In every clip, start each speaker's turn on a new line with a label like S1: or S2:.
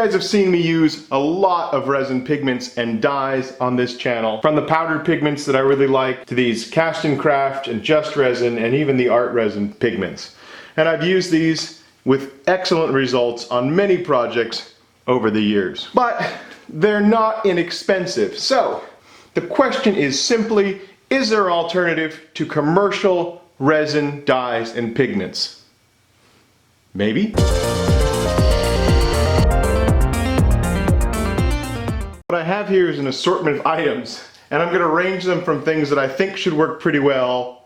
S1: guys have seen me use a lot of resin pigments and dyes on this channel, from the powdered pigments that I really like to these cast and craft and just resin and even the art resin pigments. And I've used these with excellent results on many projects over the years. But they're not inexpensive. So the question is simply, is there an alternative to commercial resin dyes and pigments? Maybe. What I have here is an assortment of items, and I'm going to range them from things that I think should work pretty well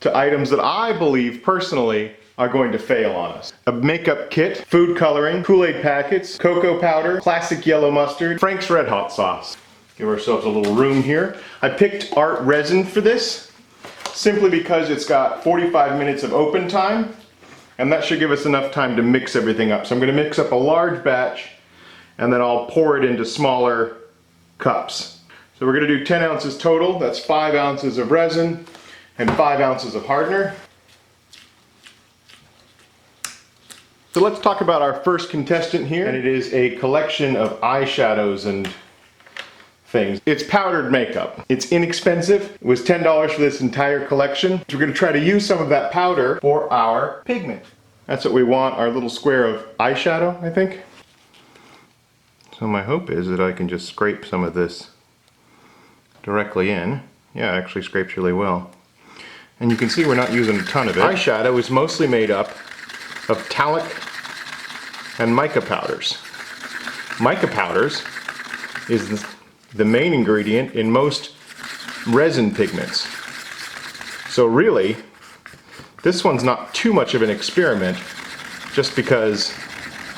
S1: to items that I believe personally are going to fail on us. A makeup kit, food coloring, Kool-Aid packets, cocoa powder, classic yellow mustard, Frank's Red Hot sauce. Give ourselves a little room here. I picked art resin for this simply because it's got 45 minutes of open time, and that should give us enough time to mix everything up. So I'm going to mix up a large batch and then I'll pour it into smaller cups. So we're going to do 10 ounces total. That's 5 ounces of resin and 5 ounces of hardener. So let's talk about our first contestant here, and it is a collection of eyeshadows and things. It's powdered makeup. It's inexpensive. It was $10 for this entire collection. So we're going to try to use some of that powder for our pigment. That's what we want, our little square of eyeshadow, I think. So my hope is that I can just scrape some of this directly in. Yeah, it actually scrapes really well. And you can see we're not using a ton of it. Eyeshadow is mostly made up of talc and mica powders. Mica powders is the main ingredient in most resin pigments. So really, this one's not too much of an experiment just because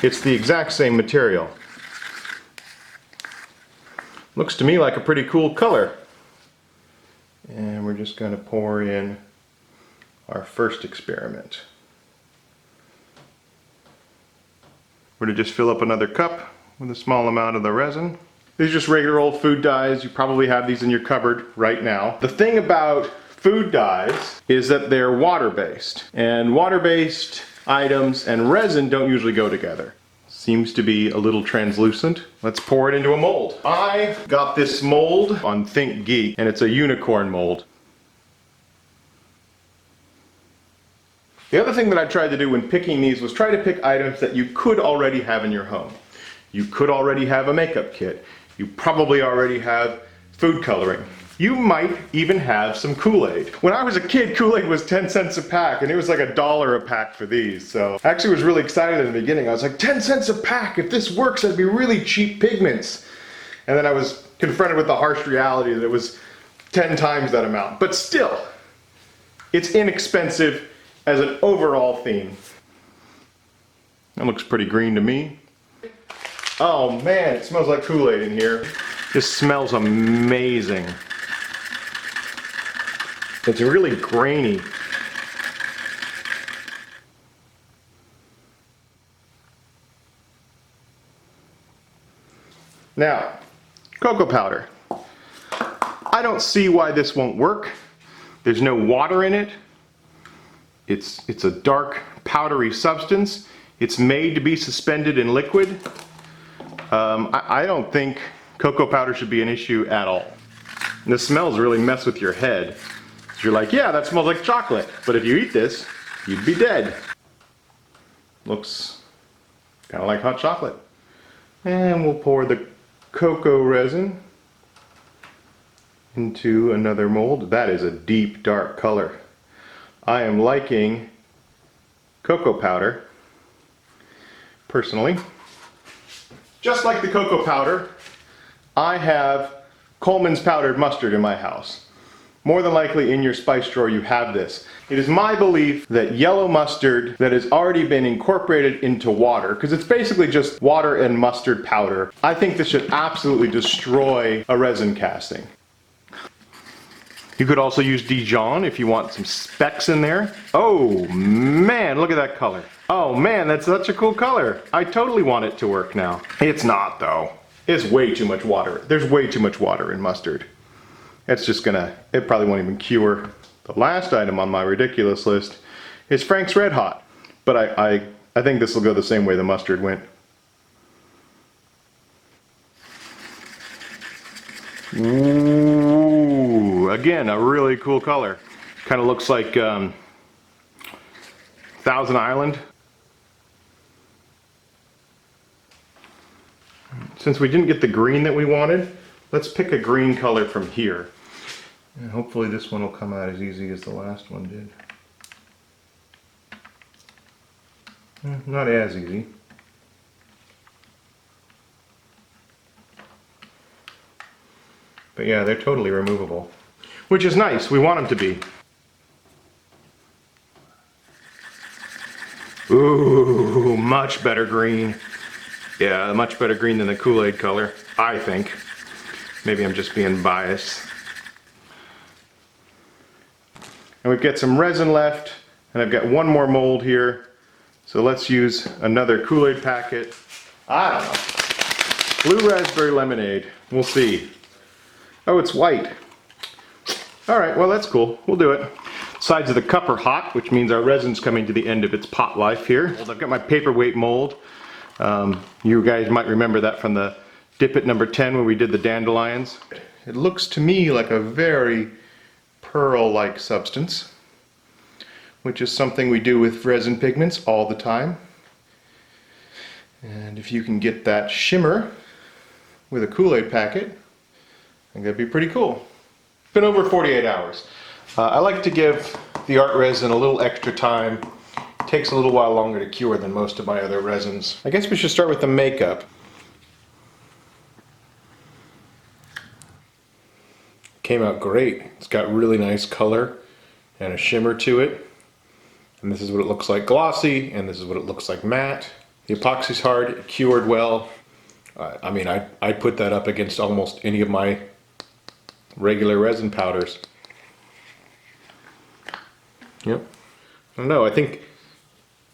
S1: it's the exact same material. Looks to me like a pretty cool color. And we're just going to pour in our first experiment. We're going to just fill up another cup with a small amount of the resin. These are just regular old food dyes. You probably have these in your cupboard right now. The thing about food dyes is that they're water-based. And water-based items and resin don't usually go together. Seems to be a little translucent. Let's pour it into a mold. I got this mold on Think Geek, and it's a unicorn mold. The other thing that I tried to do when picking these was try to pick items that you could already have in your home. You could already have a makeup kit. You probably already have food coloring. You might even have some Kool-Aid. When I was a kid, Kool-Aid was 10 cents a pack, and it was like $1 a pack for these. So I actually was really excited in the beginning. I was like, 10 cents a pack, if this works, that'd be really cheap pigments. And then I was confronted with the harsh reality that it was 10 times that amount. But still, it's inexpensive as an overall theme. That looks pretty green to me. Oh man, it smells like Kool-Aid in here. This smells amazing. It's really grainy. Now, cocoa powder. I don't see why this won't work. There's no water in it. It's a dark, powdery substance. It's made to be suspended in liquid. I don't think cocoa powder should be an issue at all. And the smells really mess with your head. You're like, yeah, that smells like chocolate. But if you eat this, you'd be dead. Looks kind of like hot chocolate. And we'll pour the cocoa resin into another mold. That is a deep, dark color. I am liking cocoa powder, personally. Just like the cocoa powder, I have Coleman's powdered mustard in my house. More than likely in your spice drawer you have this. It is my belief that yellow mustard that has already been incorporated into water, because it's basically just water and mustard powder, I think this should absolutely destroy a resin casting. You could also use Dijon if you want some specks in there. Oh man, look at that color. Oh man, that's such a cool color. I totally want it to work now. It's not though. It's way too much water. There's way too much water in mustard. It's just gonna, it probably won't even cure. The last item on my ridiculous list is Frank's Red Hot. But I think this will go the same way the mustard went. Ooh, again, a really cool color. Kind of looks like Thousand Island. Since we didn't get the green that we wanted, let's pick a green color from here. And hopefully this one will come out as easy as the last one did. Not as easy. But yeah, they're totally removable. Which is nice, we want them to be. Ooh, much better green. Yeah, much better green than the Kool-Aid color, I think. Maybe I'm just being biased. And we've got some resin left, and I've got one more mold here. So let's use another Kool-Aid packet. I don't know. Blue raspberry lemonade. We'll see. Oh, it's white. Alright, well that's cool. We'll do it. Sides of the cup are hot, which means our resin's coming to the end of its pot life here. I've got my paperweight mold. You guys might remember that from the Dip It number 10 when we did the dandelions. It looks to me like a very pearl-like substance, which is something we do with resin pigments all the time. And if you can get that shimmer with a Kool-Aid packet, I think that'd be pretty cool. It's been over 48 hours. I like to give the art resin a little extra time. It takes a little while longer to cure than most of my other resins. I guess we should start with the makeup. Came out great. It's got really nice color and a shimmer to it. And this is what it looks like glossy, and this is what it looks like matte. The epoxy's hard, it cured well. I mean, I'd put that up against almost any of my regular resin powders. Yep. I don't know, I think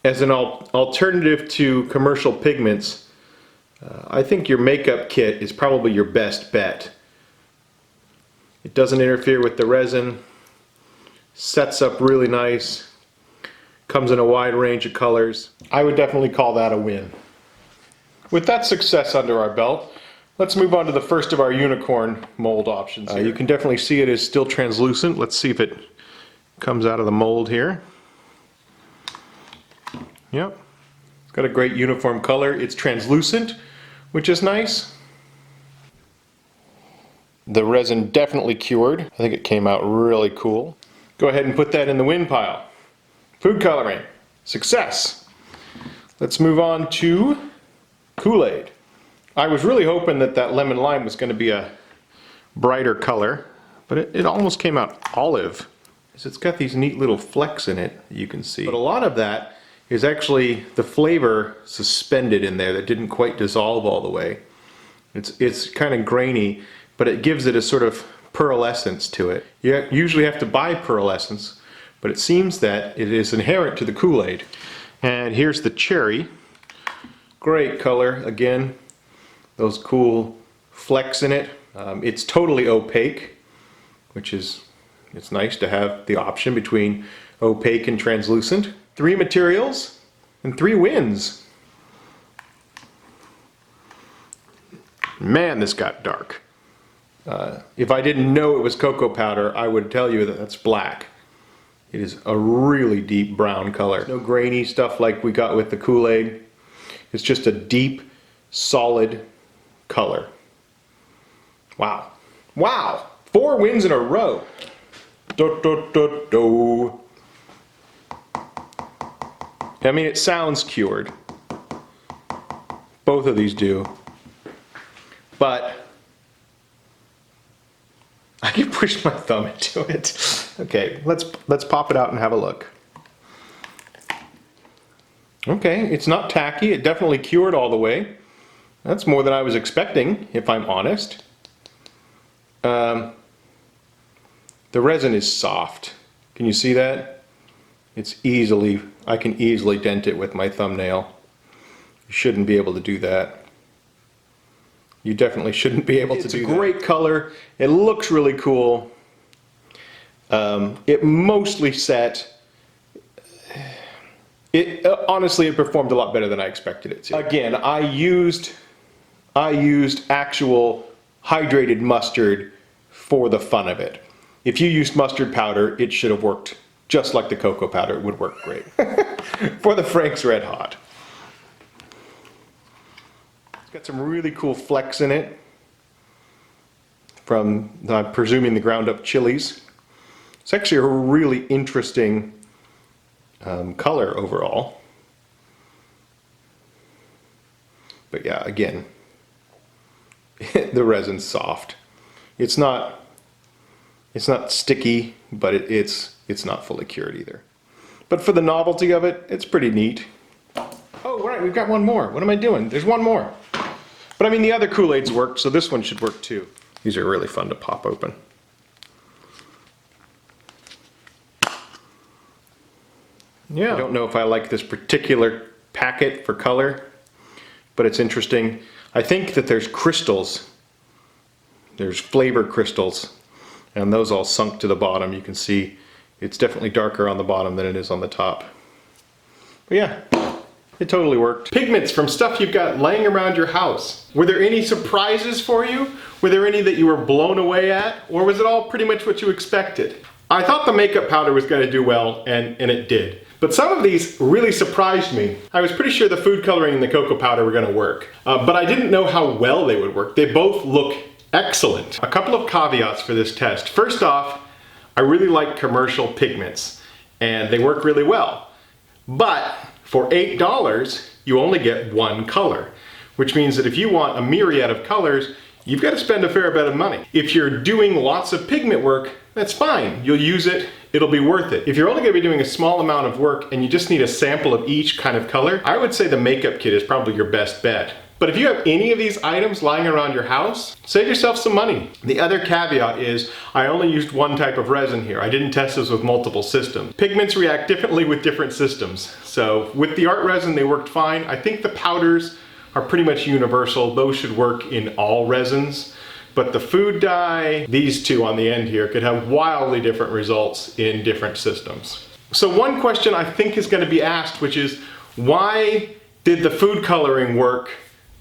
S1: as an alternative to commercial pigments, I think your makeup kit is probably your best bet. It doesn't interfere with the resin, sets up really nice, comes in a wide range of colors. I would definitely call that a win. With that success under our belt, let's move on to the first of our unicorn mold options here. You can definitely see it is still translucent. Let's see if it comes out of the mold here. Yep. It's got a great uniform color. It's translucent, which is nice. The resin definitely cured. I think it came out really cool. Go ahead and put that in the win pile. Food coloring. Success. Let's move on to Kool-Aid. I was really hoping that that lemon lime was going to be a brighter color, but it almost came out olive. It's got these neat little flecks in it that you can see. But a lot of that is actually the flavor suspended in there that didn't quite dissolve all the way. It's kind of grainy, but it gives it a sort of pearlescence to it. You usually have to buy pearlescence, but it seems that it is inherent to the Kool-Aid. And here's the cherry. Great color, again, those cool flecks in it. It's totally opaque, which is, it's nice to have the option between opaque and translucent. 3 materials and 3 wins. Man, this got dark. If I didn't know it was cocoa powder, I would tell you that that's black. It is a really deep brown color. No grainy stuff like we got with the Kool-Aid. It's just a deep, solid color. Wow. Wow! 4 wins in a row. Do, do, do, do. I mean, it sounds cured. Both of these do. But I can push my thumb into it. Okay, let's pop it out and have a look. Okay, it's not tacky. It definitely cured all the way. That's more than I was expecting, if I'm honest. The resin is soft. Can you see that? I can easily dent it with my thumbnail. You shouldn't be able to do that. You definitely shouldn't be able to do that. It's a great color. It looks really cool. It mostly set. Honestly, it performed a lot better than I expected it to. Again, I used actual hydrated mustard for the fun of it. If you used mustard powder, it should have worked just like the cocoa powder. It would work great. For the Frank's Red Hot. It's got some really cool flecks in it from, I'm presuming, the ground up chilies. It's actually a really interesting color overall. But yeah, again, the resin's soft. It's not sticky, but it's not fully cured either. But for the novelty of it, it's pretty neat. Oh, right, we've got one more. What am I doing? There's one more. But I mean, the other Kool-Aids worked, so this one should work too. These are really fun to pop open. Yeah. I don't know if I like this particular packet for color, but it's interesting. I think that there's crystals. There's flavor crystals, and those all sunk to the bottom. You can see it's definitely darker on the bottom than it is on the top. But yeah, it totally worked. Pigments from stuff you've got laying around your house. Were there any surprises for you? Were there any that you were blown away at? Or was it all pretty much what you expected? I thought the makeup powder was going to do well, and it did. But some of these really surprised me. I was pretty sure the food coloring and the cocoa powder were going to work. But I didn't know how well they would work. They both look excellent. A couple of caveats for this test. First off, I really like commercial pigments, and they work really well. But for $8, you only get one color, which means that if you want a myriad of colors, you've got to spend a fair bit of money. If you're doing lots of pigment work, that's fine. You'll use it, it'll be worth it. If you're only going to be doing a small amount of work and you just need a sample of each kind of color, I would say the makeup kit is probably your best bet. But if you have any of these items lying around your house, save yourself some money. The other caveat is I only used one type of resin here. I didn't test this with multiple systems. Pigments react differently with different systems. So with the art resin, they worked fine. I think the powders are pretty much universal. Those should work in all resins. But the food dye, these two on the end here, could have wildly different results in different systems. So one question I think is going to be asked, which is, why did the food coloring work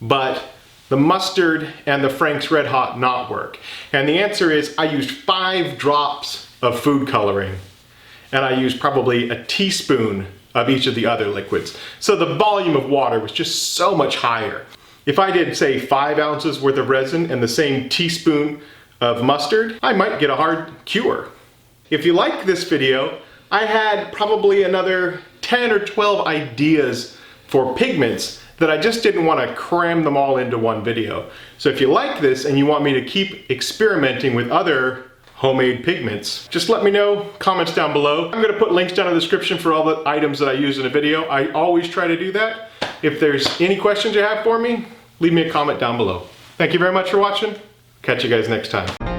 S1: but the mustard and the Frank's Red Hot not work? And the answer is, I used 5 drops of food coloring, and I used probably a teaspoon of each of the other liquids. So the volume of water was just so much higher. If I did, say, 5 ounces worth of resin and the same teaspoon of mustard, I might get a hard cure. If you liked this video, I had probably another 10 or 12 ideas for pigments that I just didn't want to cram them all into one video. So if you like this and you want me to keep experimenting with other homemade pigments, just let me know, comments down below. I'm going to put links down in the description for all the items that I use in a video. I always try to do that. If there's any questions you have for me, leave me a comment down below. Thank you very much for watching. Catch you guys next time.